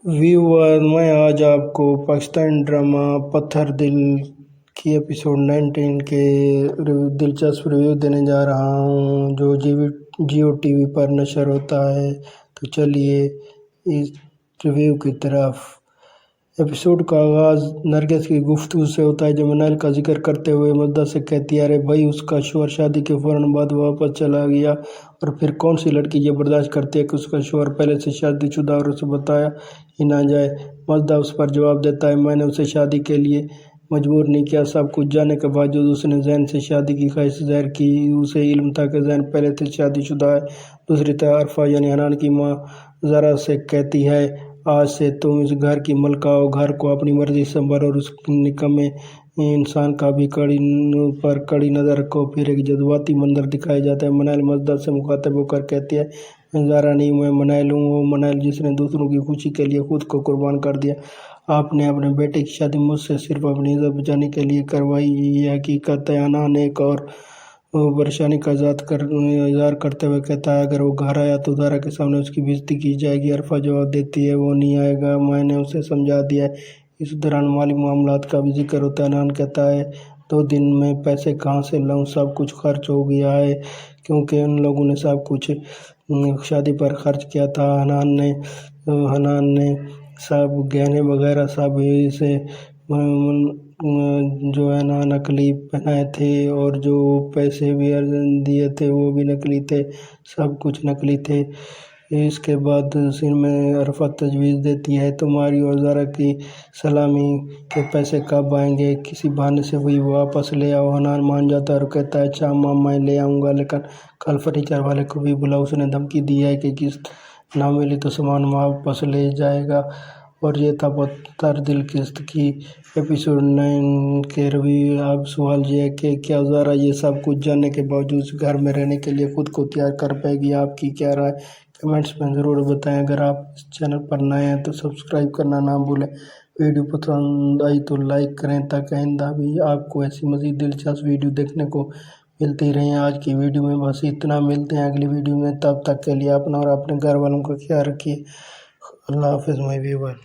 Viewer मैं आज आपको पाकिस्तान ड्रामा पत्थर दिल की एपिसोड 19 के दिलचस्प रिव्यू देने जा रहा हूँ जो जियो टीवी पर नशर होता है। तो चलिए इस रिव्यू की तरफ। एपिसोड का आगाज़ नरगिस की गुफ्तगू से होता है जो मनैल का जिक्र करते हुए मद्दा से कहती है, अरे भाई उसका शौहर शादी के फ़ौरन बाद वापस चला गया। और फिर कौन सी लड़की ये बर्दाश्त करती है कि उसका शौहर पहले से शादीशुदा और उसे बताया ही ना जाए। मद्दा उस पर जवाब देता है, मैंने उसे शादी के लिए मजबूर नहीं किया। सब कुछ जानने के बावजूद उसने जैन से शादी की ख्वाहिश ज़ाहिर की। उसे इल्म था कि जैन पहले से शादीशुदा है। दूसरी तरफ अरफा यानी हनान की माँ ज़रा से कहती है, आज से तुम इस घर की मलका हो, घर को अपनी मर्जी से संभालो और उस निकम्मे इंसान का भी कड़ी नज़र रखो। फिर एक जज्बाती मंजर दिखाया जाता है। मनैल मजदा से मुखातिब होकर कहती है, ज़रा नहीं, मैं मनैल हूँ, वो मनैल जिसने दूसरों की खुशी के लिए खुद को कुर्बान कर दिया। आपने अपने बेटे की शादी मुझसे सिर्फ अपनी इज्जत बचाने के लिए करवाई। ये हकीकत है। हनान एक और परेशानी का इज़हार करते हुए कहता है, अगर वो घर आया तो ज़ारा के सामने उसकी बेइज्जती की जाएगी। अरफा जवाब देती है, वो नहीं आएगा, मैंने उसे समझा दिया है। इस दौरान माली मामलात का भी जिक्र होता है। हनान कहता है, 2 दिन में पैसे कहाँ से लाऊं, सब कुछ खर्च हो गया है क्योंकि उन लोगों ने सब कुछ शादी पर खर्च किया था। हनान ने सब गहने वगैरह सब इसे जो है ना नकली पहनाए थे और जो पैसे भी दिए थे वो भी नकली थे, सब कुछ नकली थे। इसके बाद सीन में अरफा तजवीज़ देती है, तुम्हारी और ज़ारा की सलामी के पैसे कब आएंगे, किसी बहाने से वही वापस ले आओ। हनान मान जाता है और कहता है, अच्छा अम्मा मैं ले आऊँगा, लेकिन कल फर्नीचर वाले को भी बुलाओ। उसने धमकी दी है कि किस्त ना मिली तो सामान वापस ले जाएगा। और ये था पत्थर दिल किस्त की एपिसोड 9 के रिव्यू। अब सवाल ये है कि क्या ज़ारा ये सब कुछ जानने के बावजूद घर में रहने के लिए खुद को तैयार कर पाएगी? आपकी क्या राय कमेंट्स में ज़रूर बताएं। अगर आप इस चैनल पर नए हैं तो सब्सक्राइब करना ना भूलें। वीडियो पसंद आई तो लाइक करें ताकि आइंदा भी आपको ऐसी मज़ीद दिलचस्प वीडियो देखने को मिलती रहें। आज की वीडियो में बस इतना, मिलते हैं अगली वीडियो में। तब तक के लिए अपना और अपने घर वालों का ख्याल रखिए। अल्लाह हाफ़िज़ माय व्यूअर।